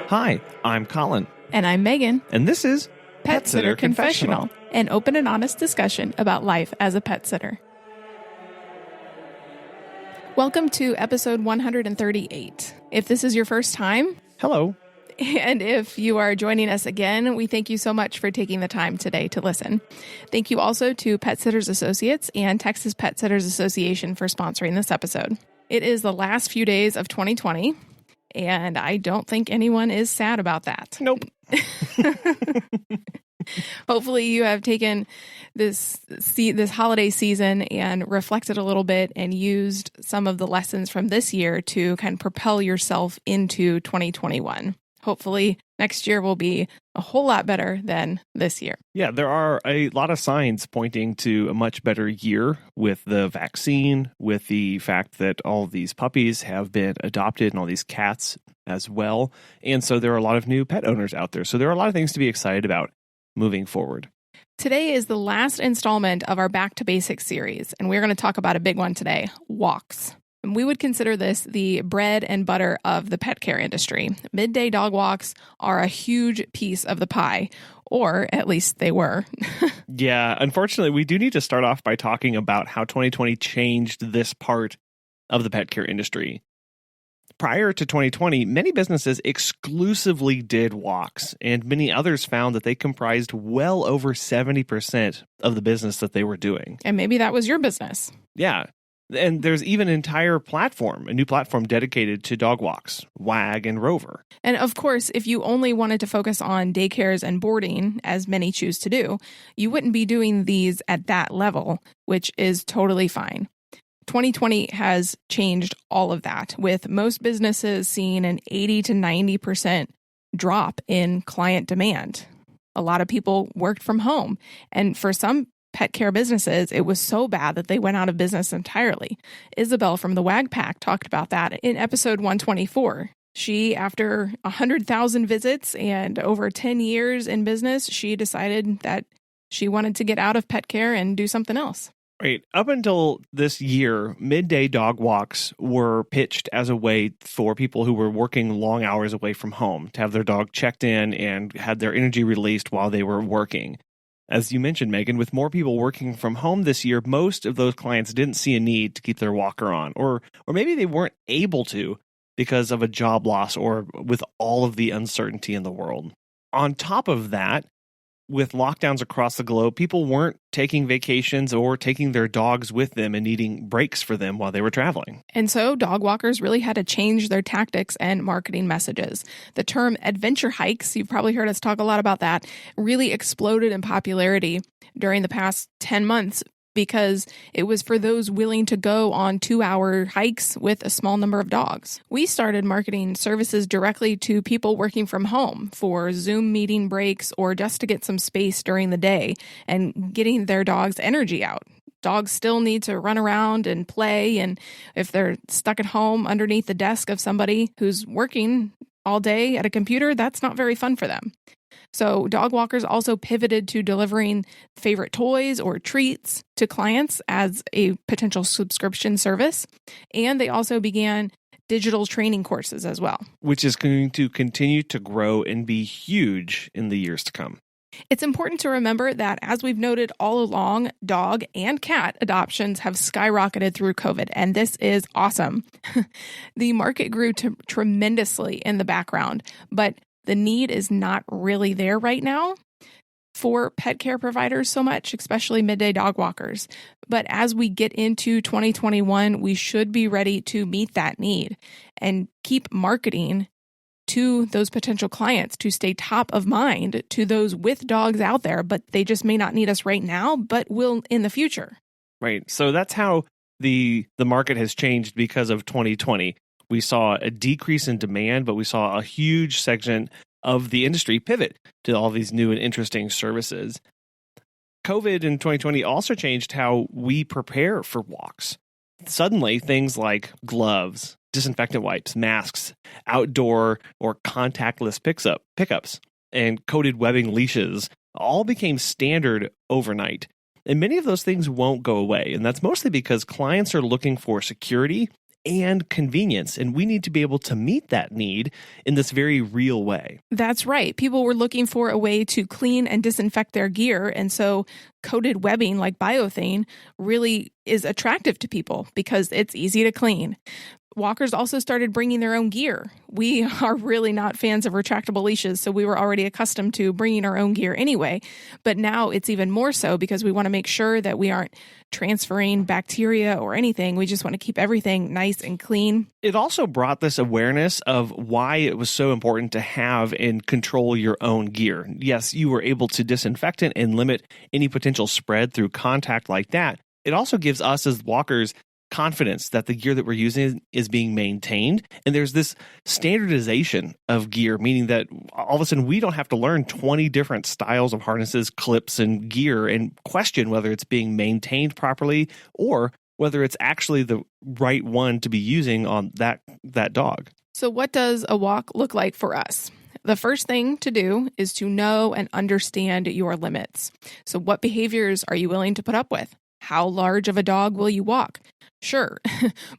Hi, I'm Colin. And I'm Megan. And this is Pet Sitter Confessional, an open and honest discussion about life as a pet sitter. Welcome to episode 138. If this is your first time, hello. And if you are joining us again, we thank you so much for taking the time today to listen. Thank you also to Pet Sitters Associates and Texas Pet Sitters Association for sponsoring this episode. It is the last few days of 2020, and I don't think anyone is sad about that. Nope. Hopefully you have taken this holiday season and reflected a little bit and used some of the lessons from this year to kind of propel yourself into 2021. Hopefully next year will be a whole lot better than this year. Yeah, there are a lot of signs pointing to a much better year with the vaccine, with the fact that all of these puppies have been adopted and all these cats as well. And so there are a lot of new pet owners out there. So there are a lot of things to be excited about moving forward. Today is the last installment of our Back to Basics series, and we're going to talk about a big one today, walks. And we would consider this the bread and butter of the pet care industry. Midday dog walks are a huge piece of the pie, or at least they were. Yeah, unfortunately, we do need to start off by talking about how 2020 changed this part of the pet care industry. Prior to 2020, many businesses exclusively did walks, and many others found that they comprised well over 70% of the business that they were doing. And maybe that was your business. Yeah. And there's even an entire a new platform dedicated to dog walks, Wag and Rover. And of course, if you only wanted to focus on daycares and boarding, as many choose to do, you wouldn't be doing these at that level, which is totally fine. 2020 has changed all of that, with most businesses seeing an 80 to 90% drop in client demand. A lot of people worked from home, and for some pet care businesses, it was so bad that they went out of business entirely. Isabel from the Wag Pack talked about that in episode 124. She, after 100,000 visits and over 10 years in business, she decided that she wanted to get out of pet care and do something else. Right. Up until this year, midday dog walks were pitched as a way for people who were working long hours away from home to have their dog checked in and had their energy released while they were working. As you mentioned, Megan, with more people working from home this year, most of those clients didn't see a need to keep their walker on, or maybe they weren't able to because of a job loss or with all of the uncertainty in the world. On top of that, with lockdowns across the globe, people weren't taking vacations or taking their dogs with them and needing breaks for them while they were traveling. And so dog walkers really had to change their tactics and marketing messages. The term adventure hikes, you've probably heard us talk a lot about that, really exploded in popularity during the past 10 months because it was for those willing to go on 2-hour hikes with a small number of dogs. We started marketing services directly to people working from home for Zoom meeting breaks or just to get some space during the day and getting their dog's energy out. Dogs still need to run around and play, and if they're stuck at home underneath the desk of somebody who's working all day at a computer, that's not very fun for them. So dog walkers also pivoted to delivering favorite toys or treats to clients as a potential subscription service. And they also began digital training courses as well, which is going to continue to grow and be huge in the years to come. It's important to remember that, as we've noted all along, dog and cat adoptions have skyrocketed through COVID, and this is awesome. The market grew tremendously in the background, but the need is not really there right now for pet care providers so much, especially midday dog walkers. But as we get into 2021, we should be ready to meet that need and keep marketing to those potential clients to stay top of mind to those with dogs out there, but they just may not need us right now, but will in the future. Right. So that's how the market has changed because of 2020. We saw a decrease in demand, but we saw a huge section of the industry pivot to all these new and interesting services. COVID in 2020 also changed how we prepare for walks. Suddenly, things like gloves, disinfectant wipes, masks, outdoor or contactless pickups, and coated webbing leashes all became standard overnight. And many of those things won't go away. And that's mostly because clients are looking for security and convenience. And we need to be able to meet that need in this very real way. That's right. People were looking for a way to clean and disinfect their gear. And so coated webbing like biothane really is attractive to people because it's easy to clean. Walkers also started bringing their own gear. We are really not fans of retractable leashes, so we were already accustomed to bringing our own gear anyway. But now it's even more so because we want to make sure that we aren't transferring bacteria or anything. We just want to keep everything nice and clean. It also brought this awareness of why it was so important to have and control your own gear. Yes, you were able to disinfect it and limit any potential spread through contact like that. It also gives us as walkers confidence that the gear that we're using is being maintained. And there's this standardization of gear, meaning that all of a sudden we don't have to learn 20 different styles of harnesses, clips, and gear and question whether it's being maintained properly or whether it's actually the right one to be using on that dog. So what does a walk look like for us? The first thing to do is to know and understand your limits. So what behaviors are you willing to put up with? How large of a dog will you walk? Sure,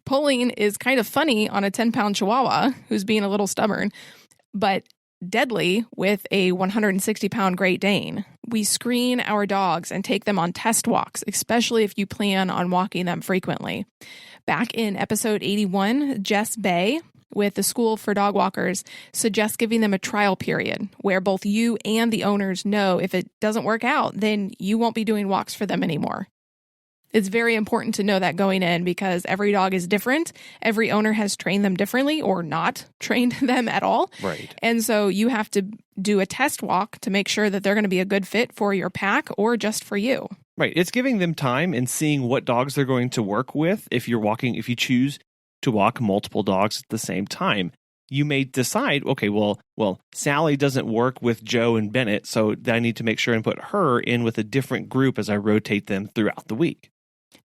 pulling is kind of funny on a 10-pound Chihuahua who's being a little stubborn, but deadly with a 160-pound Great Dane. We screen our dogs and take them on test walks, especially if you plan on walking them frequently. Back in episode 81, Jess Bay with the School for Dog Walkers suggests giving them a trial period where both you and the owners know if it doesn't work out, then you won't be doing walks for them anymore. It's very important to know that going in because every dog is different. Every owner has trained them differently or not trained them at all. Right. And so you have to do a test walk to make sure that they're going to be a good fit for your pack or just for you. Right. It's giving them time and seeing what dogs they're going to work with. If you choose to walk multiple dogs at the same time, you may decide, okay, well, Sally doesn't work with Joe and Bennett, so I need to make sure and put her in with a different group as I rotate them throughout the week.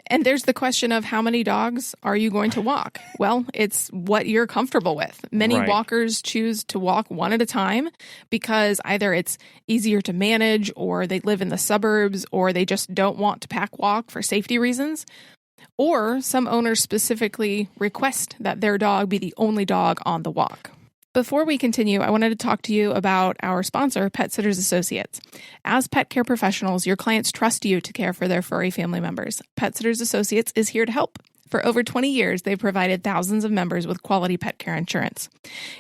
And there's the question of how many dogs are you going to walk? Well, it's what you're comfortable with. Many walkers choose to walk one at a time because either it's easier to manage or they live in the suburbs or they just don't want to pack walk for safety reasons. Or some owners specifically request that their dog be the only dog on the walk. Before we continue, I wanted to talk to you about our sponsor, Pet Sitters Associates. As pet care professionals, your clients trust you to care for their furry family members. Pet Sitters Associates is here to help. For over 20 years, they've provided thousands of members with quality pet care insurance.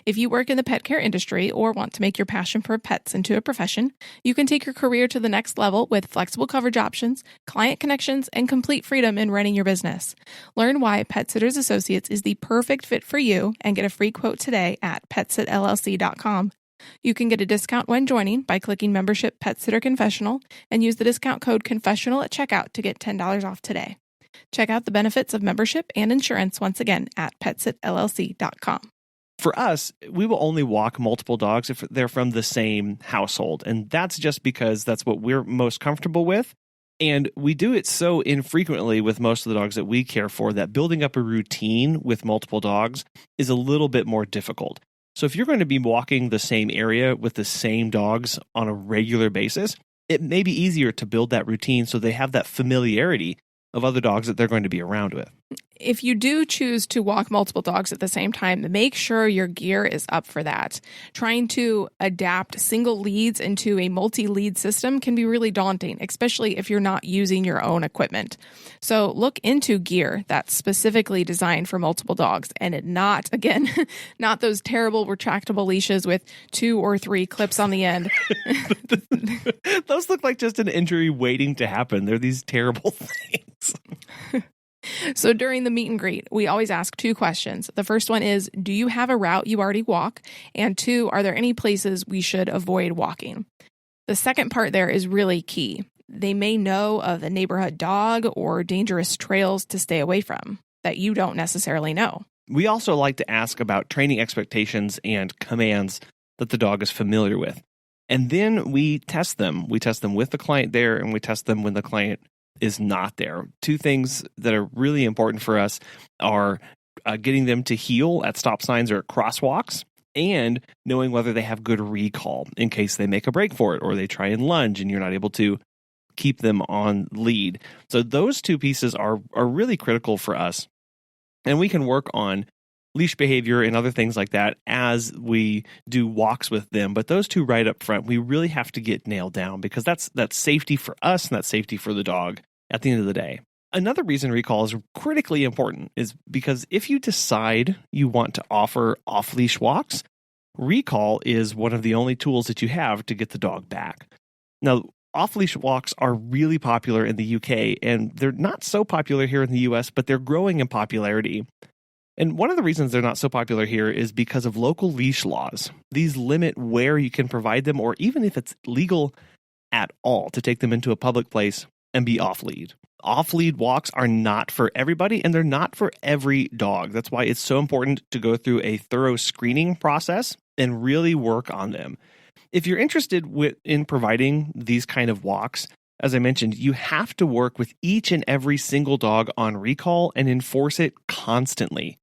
If you work in the pet care industry or want to make your passion for pets into a profession, you can take your career to the next level with flexible coverage options, client connections, and complete freedom in running your business. Learn why Pet Sitters Associates is the perfect fit for you and get a free quote today at PetsitLC.com. You can get a discount when joining by clicking Membership Pet Sitter Confessional and use the discount code Confessional at checkout to get $10 off today. Check out the benefits of membership and insurance once again at PetsitLC.com. For us, we will only walk multiple dogs if they're from the same household. And that's just because that's what we're most comfortable with. And we do it so infrequently with most of the dogs that we care for that building up a routine with multiple dogs is a little bit more difficult. So if you're going to be walking the same area with the same dogs on a regular basis, it may be easier to build that routine so they have that familiarity of other dogs that they're going to be around with. If you do choose to walk multiple dogs at the same time, make sure your gear is up for that. Trying to adapt single leads into a multi-lead system can be really daunting, especially if you're not using your own equipment. So look into gear that's specifically designed for multiple dogs and not those terrible retractable leashes with 2 or 3 clips on the end. Those look like just an injury waiting to happen. They're these terrible things. So during the meet and greet, we always ask 2 questions. The first one is, do you have a route you already walk? And 2, are there any places we should avoid walking? The second part there is really key. They may know of a neighborhood dog or dangerous trails to stay away from that you don't necessarily know. We also like to ask about training expectations and commands that the dog is familiar with. And then we test them. We test them with the client there, and we test them when the client is not there. 2 things that are really important for us are getting them to heel at stop signs or at crosswalks, and knowing whether they have good recall in case they make a break for it or they try and lunge and you're not able to keep them on lead. So those 2 pieces are really critical for us. And we can work on leash behavior and other things like that as we do walks with them. But those two right up front, we really have to get nailed down because that's safety for us and that's safety for the dog at the end of the day. Another reason recall is critically important is because if you decide you want to offer off-leash walks, recall is one of the only tools that you have to get the dog back. Now, off-leash walks are really popular in the UK, and they're not so popular here in the US, but they're growing in popularity. And one of the reasons they're not so popular here is because of local leash laws. These limit where you can provide them, or even if it's legal at all, to take them into a public place and be off-lead. Off-lead walks are not for everybody, and they're not for every dog. That's why it's so important to go through a thorough screening process and really work on them. If you're interested in providing these kind of walks, as I mentioned, you have to work with each and every single dog on recall and enforce it constantly.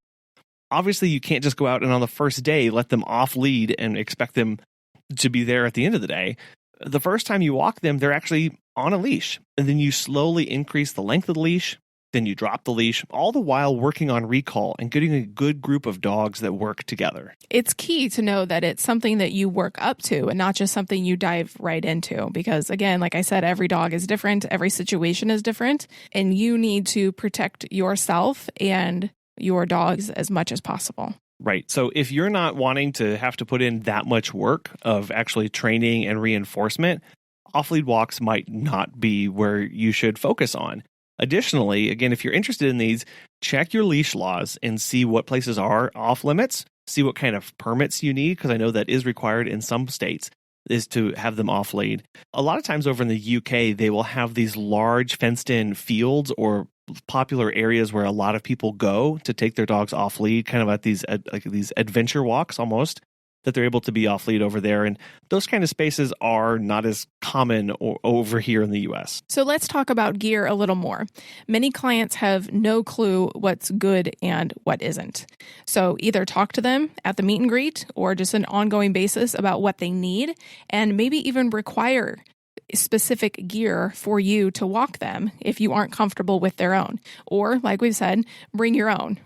Obviously, you can't just go out and on the first day let them off lead and expect them to be there at the end of the day. The first time you walk them, they're actually on a leash, and then you slowly increase the length of the leash, then you drop the leash, all the while working on recall and getting a good group of dogs that work together. It's key to know that it's something that you work up to and not just something you dive right into. Because again, like I said, every dog is different, every situation is different, and you need to protect yourself and your dogs as much as possible. Right. So if you're not wanting to have to put in that much work of actually training and reinforcement, off-lead walks might not be where you should focus on. Additionally, again, if you're interested in these, check your leash laws and see what places are off limits, see what kind of permits you need, because I know that is required in some states, is to have them off lead. A lot of times over in the UK, they will have these large fenced in fields or popular areas where a lot of people go to take their dogs off lead, kind of at these adventure walks almost, that they're able to be off lead over there. And those kind of spaces are not as common over here in the US. So let's talk about gear a little more. Many clients have no clue what's good and what isn't. So either talk to them at the meet and greet or just an ongoing basis about what they need, and maybe even require specific gear for you to walk them if you aren't comfortable with their own. Or, like we've said, bring your own.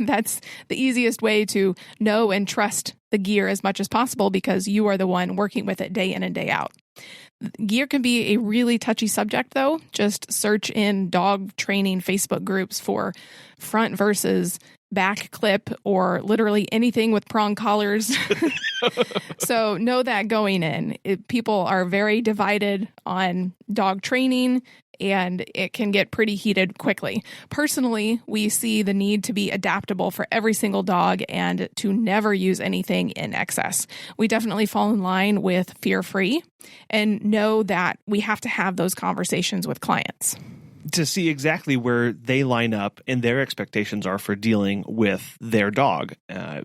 That's the easiest way to know and trust the gear as much as possible because you are the one working with it day in and day out. Gear can be a really touchy subject, though. Just search in dog training Facebook groups for front versus back clip or literally anything with prong collars. So know that going in. People are very divided on dog training, and it can get pretty heated quickly. Personally, we see the need to be adaptable for every single dog and to never use anything in excess. We definitely fall in line with fear-free and know that we have to have those conversations with clients to see exactly where they line up and their expectations are for dealing with their dog,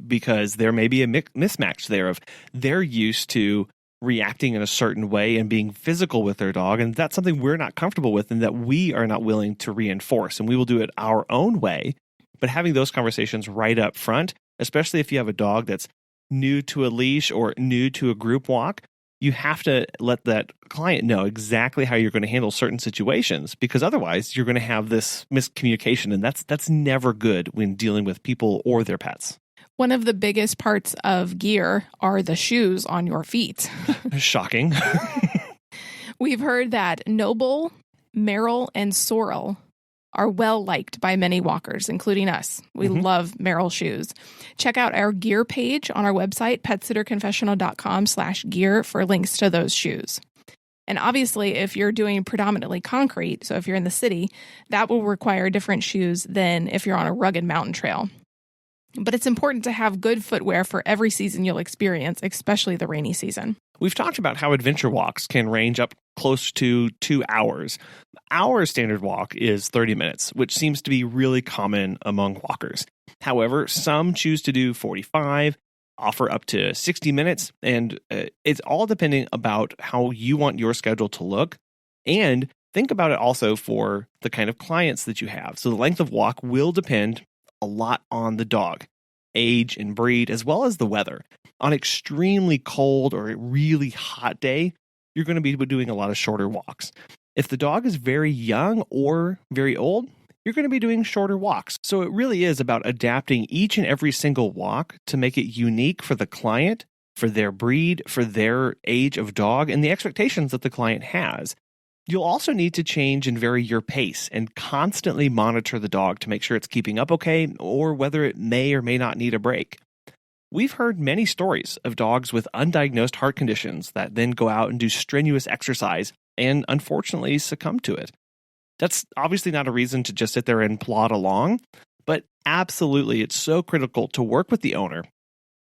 because there may be a mismatch there of they're used to reacting in a certain way and being physical with their dog, and that's something we're not comfortable with and that we are not willing to reinforce, and we will do it our own way. But having those conversations right up front, especially if you have a dog that's new to a leash or new to a group walk, you have to let that client know exactly how you're going to handle certain situations, because otherwise you're going to have this miscommunication, and that's never good when dealing with people or their pets. One of the biggest parts of gear are the shoes on your feet. Shocking. We've heard that Noble, Merrill, and Sorrel are well liked by many walkers, including us. We love Merrill shoes. Check out our gear page on our website, PetsitterConfessional.com/gear for links to those shoes. And obviously, if you're doing predominantly concrete, so if you're in the city, that will require different shoes than if you're on a rugged mountain trail. But it's important to have good footwear for every season you'll experience, especially the rainy season. We've talked about how adventure walks can range up close to 2 hours. Our standard walk is 30 minutes, which seems to be really common among walkers. However, some choose to do 45, offer up to 60 minutes, and it's all depending about how you want your schedule to look. And think about it also for the kind of clients that you have. So the length of walk will depend a lot on the dog, age and breed, as well as the weather. On extremely cold or a really hot day, you're going to be doing a lot of shorter walks. If the dog is very young or very old, you're going to be doing shorter walks. So it really is about adapting each and every single walk to make it unique for the client, for their breed, for their age of dog, and the expectations that the client has. You'll also need to change and vary your pace and constantly monitor the dog to make sure it's keeping up okay, or whether it may or may not need a break. We've heard many stories of dogs with undiagnosed heart conditions that then go out and do strenuous exercise and unfortunately succumb to it. That's obviously not a reason to just sit there and plod along, but absolutely it's so critical to work with the owner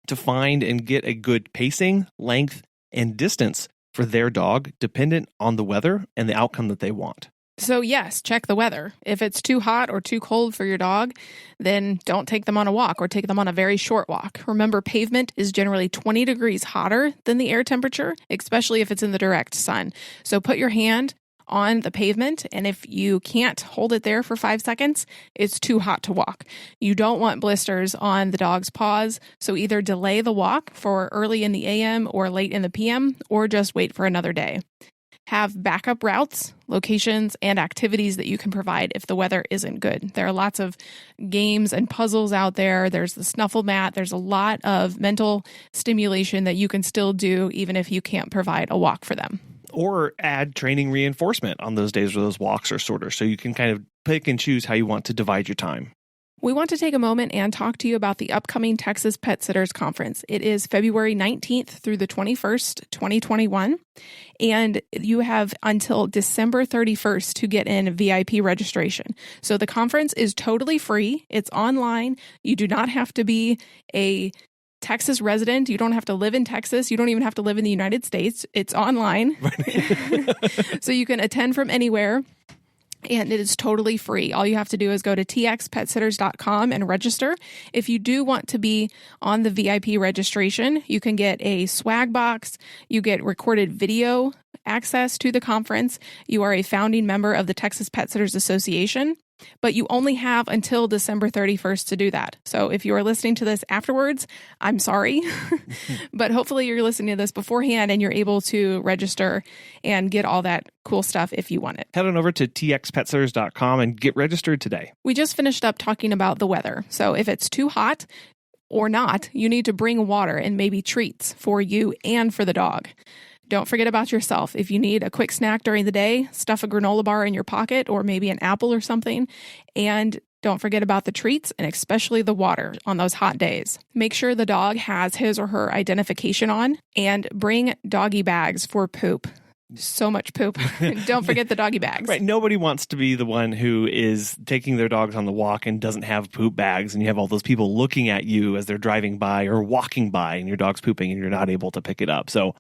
to find and get a good pacing, length, and distance for their dog dependent on the weather and the outcome that they want. So yes, check the weather. If it's too hot or too cold for your dog, then don't take them on a walk or take them on a very short walk. Remember, pavement is generally 20 degrees hotter than the air temperature, especially if it's in the direct sun. So put your hand on the pavement, and if you can't hold it there for 5 seconds, it's too hot to walk. You don't want blisters on the dog's paws, so either delay the walk for early in the AM or late in the PM, or just wait for another day. Have backup routes, locations, and activities that you can provide if the weather isn't good. There are lots of games and puzzles out there. There's the snuffle mat. There's a lot of mental stimulation that you can still do even if you can't provide a walk for them. Or add training reinforcement on those days where those walks are shorter, so you can kind of pick and choose how you want to divide your time. We want to take a moment and talk to you about the upcoming Texas Pet Sitters Conference. It is February 19th through the 21st, 2021, and you have until December 31st to get in VIP registration. So the conference is totally free. It's online. You do not have to be a Texas resident. You don't have to live in Texas. You don't even have to live in the United States. It's online. So you can attend from anywhere. And it is totally free. All you have to do is go to txpetsitters.com and register. If you do want to be on the VIP registration, you can get a swag box. You get recorded video access to the conference. You are a founding member of the Texas Pet Sitters Association, but you only have until December 31st to do that. So if you are listening to this afterwards, I'm sorry, but hopefully you're listening to this beforehand and you're able to register and get all that cool stuff if you want it. Head on over to txpetsitters.com and get registered today. We just finished up talking about the weather. So if it's too hot or not, you need to bring water and maybe treats for you and for the dog. Don't forget about yourself. If you need a quick snack during the day, stuff a granola bar in your pocket or maybe an apple or something. And don't forget about the treats and especially the water on those hot days. Make sure the dog has his or her identification on and bring doggy bags for poop. So much poop. Don't forget the doggy bags. Right. Nobody wants to be the one who is taking their dogs on the walk and doesn't have poop bags, and you have all those people looking at you as they're driving by or walking by and your dog's pooping and you're not able to pick it up. So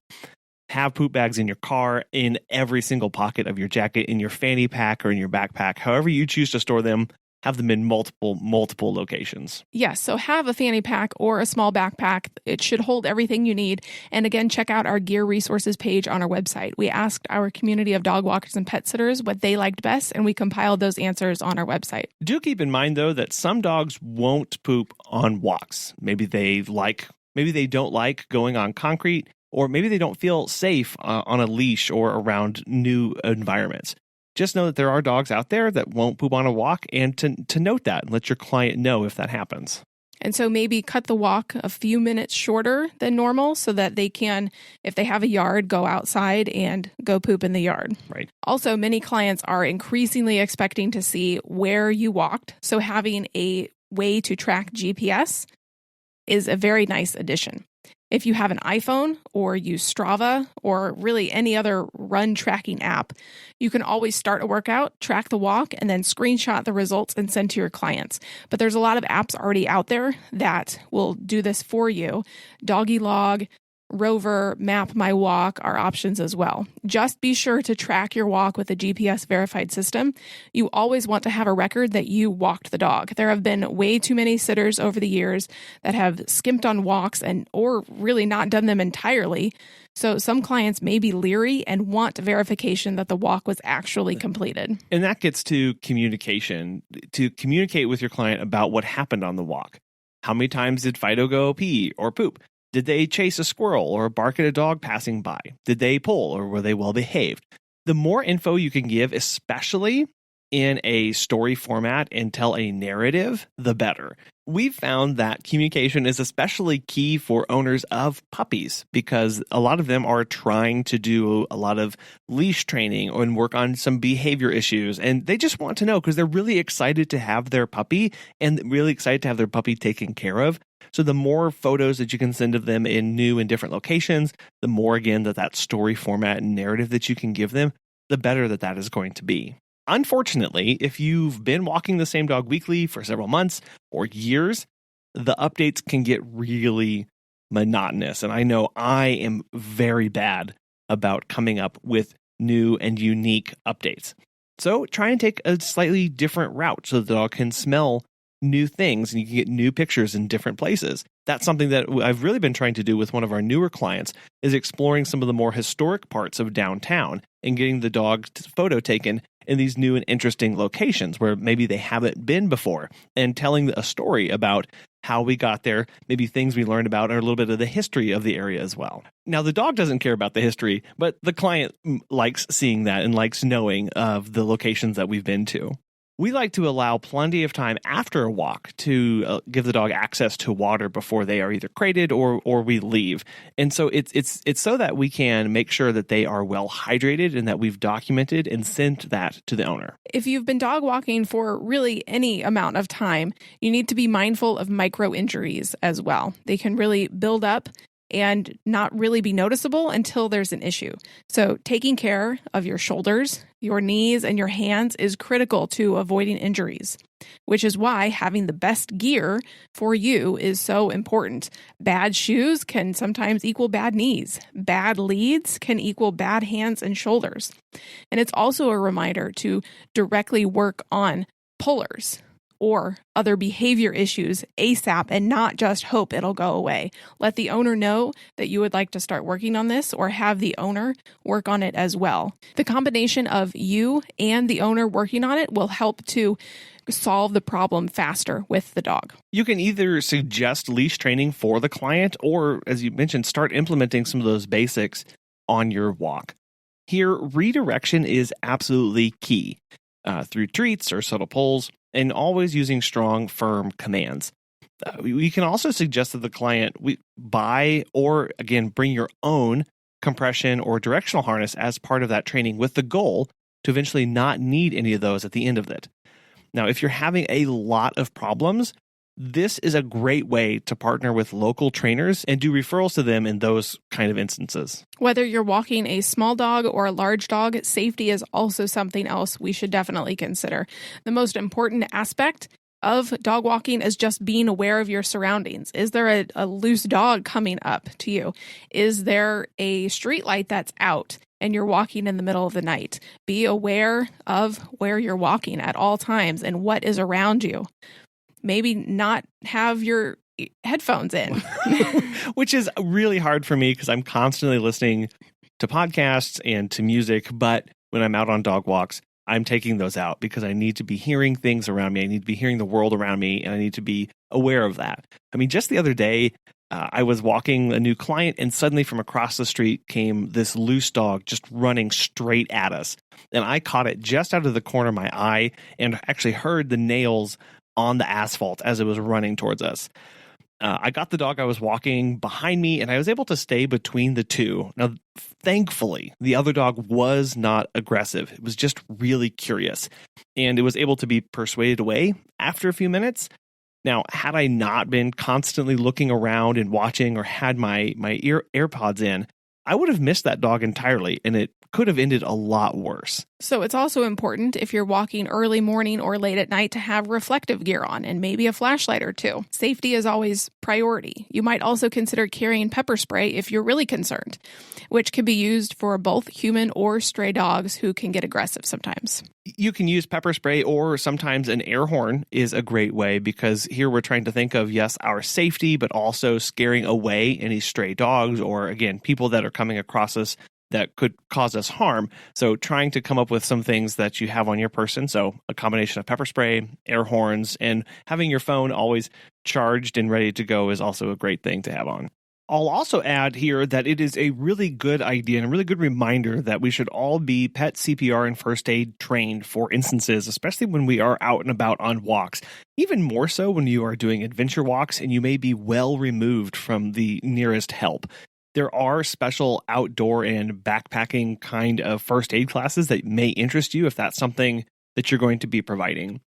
have poop bags in your car, in every single pocket of your jacket, in your fanny pack or in your backpack, however you choose to store them. Have them in multiple locations. Yes, so have a fanny pack or a small backpack. It should hold everything you need. And again, check out our gear resources page on our website. We asked our community of dog walkers and pet sitters what they liked best, and we compiled those answers on our website. Do keep in mind, though, that some dogs won't poop on walks. Maybe they don't like going on concrete, or maybe they don't feel safe on a leash or around new environments. Just know that there are dogs out there that won't poop on a walk, and to note that and let your client know if that happens. And so maybe cut the walk a few minutes shorter than normal so that they can, if they have a yard, go outside and go poop in the yard. Right. Also, many clients are increasingly expecting to see where you walked. So having a way to track GPS is a very nice addition. If you have an iPhone or use Strava or really any other run tracking app, you can always start a workout, track the walk, and then screenshot the results and send to your clients. But there's a lot of apps already out there that will do this for you. Doggy Log, Rover, Map My Walk are options as well. Just be sure to track your walk with a GPS verified system. You always want to have a record that you walked the dog. There have been way too many sitters over the years that have skimped on walks or really not done them entirely. So some clients may be leery and want verification that the walk was actually completed. And that gets to communication, to communicate with your client about what happened on the walk. How many times did Fido go pee or poop? Did they chase a squirrel or bark at a dog passing by? Did they pull or were they well behaved? The more info you can give, especially in a story format and tell a narrative, the better. We've found that communication is especially key for owners of puppies because a lot of them are trying to do a lot of leash training and work on some behavior issues. And they just want to know because they're really excited to have their puppy and really excited to have their puppy taken care of. So the more photos that you can send of them in new and different locations, the more, again, that story format and narrative that you can give them, the better that is going to be. Unfortunately, if you've been walking the same dog weekly for several months or years, the updates can get really monotonous. And I know I am very bad about coming up with new and unique updates. So try and take a slightly different route so the dog can smell new things and you can get new pictures in different places. That's something that I've really been trying to do with one of our newer clients, is exploring some of the more historic parts of downtown and getting the dog photo taken in these new and interesting locations where maybe they haven't been before, and telling a story about how we got there, maybe things we learned about, or a little bit of the history of the area as well. Now, the dog doesn't care about the history, but the client likes seeing that and likes knowing of the locations that we've been to. We like to allow plenty of time after a walk to give the dog access to water before they are either crated or we leave. And so it's so that we can make sure that they are well hydrated and that we've documented and sent that to the owner. If you've been dog walking for really any amount of time, you need to be mindful of micro injuries as well. They can really build up and not really be noticeable until there's an issue. So taking care of your shoulders, your knees, and your hands is critical to avoiding injuries, which is why having the best gear for you is so important. Bad shoes can sometimes equal bad knees. Bad leads can equal bad hands and shoulders. And it's also a reminder to directly work on pullers or other behavior issues ASAP and not just hope it'll go away. Let the owner know that you would like to start working on this, or have the owner work on it as well. The combination of you and the owner working on it will help to solve the problem faster with the dog. You can either suggest leash training for the client or, as you mentioned, start implementing some of those basics on your walk. Here, redirection is absolutely key through treats or subtle pulls, and always using strong, firm commands. We can also suggest that the client buy or, again, bring your own compression or directional harness as part of that training, with the goal to eventually not need any of those at the end of it. Now, if you're having a lot of problems, this is a great way to partner with local trainers and do referrals to them in those kind of instances. Whether you're walking a small dog or a large dog, safety is also something else we should definitely consider. The most important aspect of dog walking is just being aware of your surroundings. Is there a loose dog coming up to you? Is there a street light that's out and you're walking in the middle of the night? Be aware of where you're walking at all times and what is around you. Maybe not have your headphones in. Which is really hard for me because I'm constantly listening to podcasts and to music. But when I'm out on dog walks, I'm taking those out because I need to be hearing things around me. I need to be hearing the world around me, and I need to be aware of that. I mean, just the other day, I was walking a new client, and suddenly from across the street came this loose dog just running straight at us. And I caught it just out of the corner of my eye and actually heard the nails on the asphalt as it was running towards us. I got the dog I was walking behind me, and I was able to stay between the two. Now, thankfully, the other dog was not aggressive. It was just really curious, and it was able to be persuaded away after a few minutes. Now, had I not been constantly looking around and watching, or had my AirPods in, I would have missed that dog entirely, and it could have ended a lot worse. So it's also important, if you're walking early morning or late at night, to have reflective gear on and maybe a flashlight or two. Safety is always priority. You might also consider carrying pepper spray if you're really concerned, which can be used for both human or stray dogs who can get aggressive sometimes. You can use pepper spray, or sometimes an air horn is a great way, because here we're trying to think of, yes, our safety, but also scaring away any stray dogs or, again, people that are coming across us that could cause us harm. So trying to come up with some things that you have on your person. So a combination of pepper spray, air horns, and having your phone always charged and ready to go is also a great thing to have on. I'll also add here that it is a really good idea and a really good reminder that we should all be pet CPR and first aid trained for instances, especially when we are out and about on walks. Even more so when you are doing adventure walks and you may be well removed from the nearest help. There are special outdoor and backpacking kind of first aid classes that may interest you if that's something that you're going to be providing.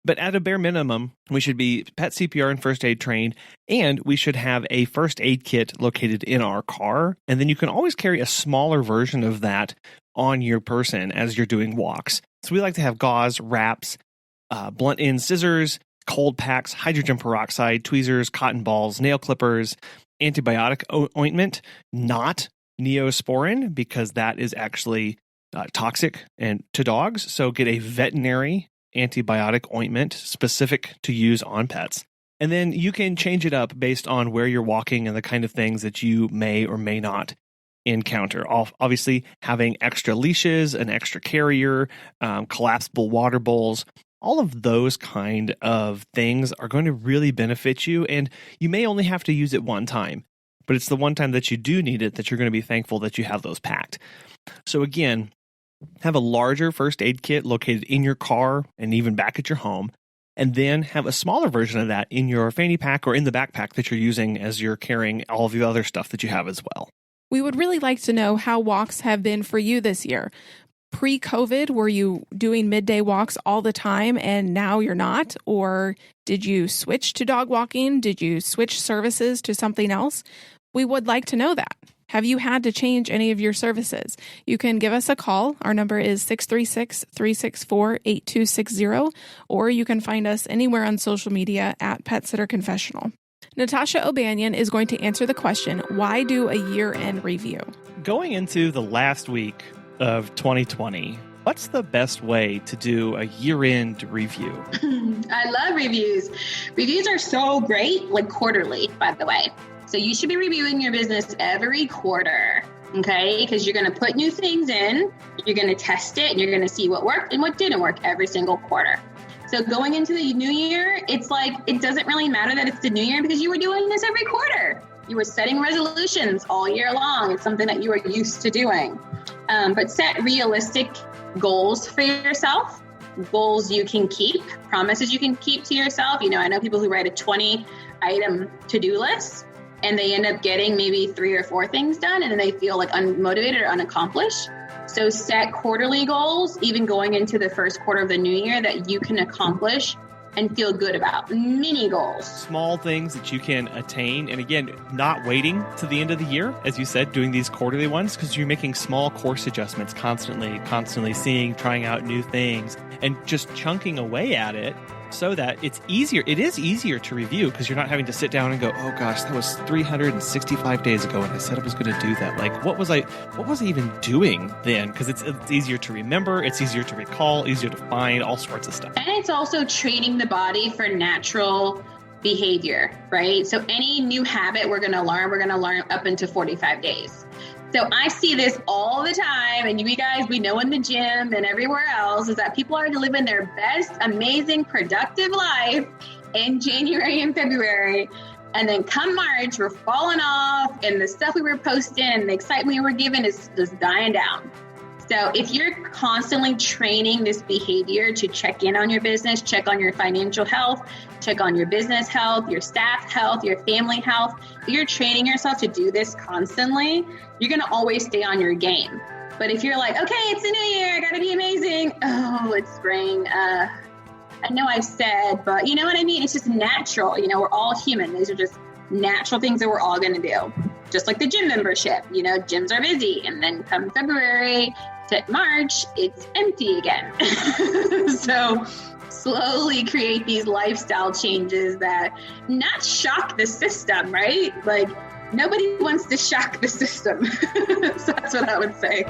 But at a bare minimum, we should be pet CPR and first aid trained, and we should have a first aid kit located in our car. And then you can always carry a smaller version of that on your person as you're doing walks. So we like to have gauze, wraps, blunt end scissors, cold packs, hydrogen peroxide, tweezers, cotton balls, nail clippers, antibiotic ointment, not Neosporin, because that is actually toxic to dogs. So get a veterinary antibiotic ointment specific to use on pets. And then you can change it up based on where you're walking and the kind of things that you may or may not encounter. Obviously, having extra leashes, an extra carrier, collapsible water bowls, all of those kind of things are going to really benefit you. And you may only have to use it one time, but it's the one time that you do need it that you're going to be thankful that you have those packed. So again, have a larger first aid kit located in your car and even back at your home, and then have a smaller version of that in your fanny pack or in the backpack that you're using as you're carrying all of the other stuff that you have as well. We would really like to know how walks have been for you this year. Pre-COVID, were you doing midday walks all the time and now you're not? Or did you switch to dog walking? Did you switch services to something else? We would like to know that. Have you had to change any of your services? You can give us a call. Our number is 636-364-8260, or you can find us anywhere on social media at Pet Sitter Confessional. Natasha O'Banion is going to answer the question, why do a year-end review? Going into the last week of 2020, what's the best way to do a year-end review? I love reviews. Reviews are so great, like quarterly, by the way. So you should be reviewing your business every quarter, okay? Because you're going to put new things in, you're going to test it, and you're going to see what worked and what didn't work every single quarter. So going into the new year, it's like, it doesn't really matter that it's the new year because you were doing this every quarter. You were setting resolutions all year long. It's something that you are used to doing. But set realistic goals for yourself, goals you can keep, promises you can keep to yourself. You know, I know people who write a 20-item to-do list, and they end up getting maybe 3 or 4 things done, and then they feel like unmotivated or unaccomplished. So set quarterly goals, even going into the first quarter of the new year, that you can accomplish and feel good about. Mini goals. Small things that you can attain. And again, not waiting to the end of the year, as you said, doing these quarterly ones, because you're making small course adjustments constantly seeing, trying out new things, and just chunking away at it so that it's easier. It is easier to review because you're not having to sit down and go, oh gosh, that was 365 days ago and I said I was going to do that. Like, what was I even doing then? Because it's easier to remember, it's easier to recall, easier to find, all sorts of stuff. And it's also training the body for natural behavior, right? So any new habit we're going to learn up into 45 days. So I see this all the time, and you guys, we know in the gym and everywhere else, is that people are living their best, amazing, productive life in January and February. And then come March, we're falling off, and the stuff we were posting and the excitement we were given is just dying down. So if you're constantly training this behavior to check in on your business, check on your financial health, check on your business health, your staff health, your family health, if you're training yourself to do this constantly, you're going to always stay on your game. But if you're like, okay, it's a new year, I got to be amazing. Oh, it's spring. I know I've said, but you know what I mean? It's just natural. You know, we're all human. These are just natural things that we're all going to do. Just like the gym membership, you know, gyms are busy. And then come February to March, it's empty again. So slowly create these lifestyle changes that not shock the system, right? Like nobody wants to shock the system. So that's what I would say.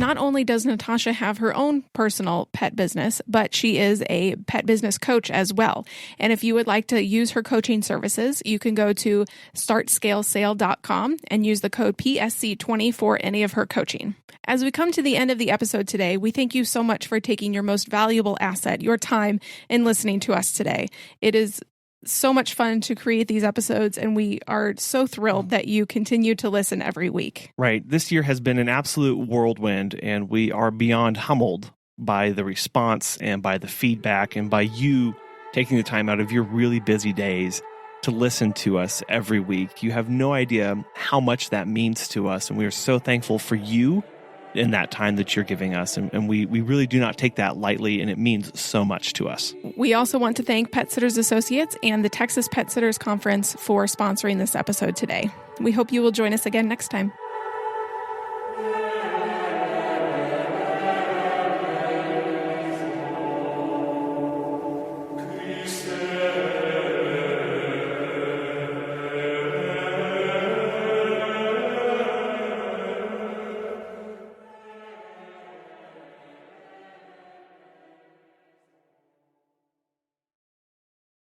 not only does Natasha have her own personal pet business, but she is a pet business coach as well. And if you would like to use her coaching services, you can go to startscalesale.com and use the code PSC20 for any of her coaching. As we come to the end of the episode today, we thank you so much for taking your most valuable asset, your time, in listening to us today. It is so much fun to create these episodes, and we are so thrilled that you continue to listen every week. Right. This year has been an absolute whirlwind, and we are beyond humbled by the response and by the feedback and by you taking the time out of your really busy days to listen to us every week. You have no idea how much that means to us, and we are so thankful for you in that time that you're giving us. And we really do not take that lightly, and it means so much to us. We also want to thank Pet Sitters Associates and the Texas Pet Sitters Conference for sponsoring this episode today. We hope you will join us again next time.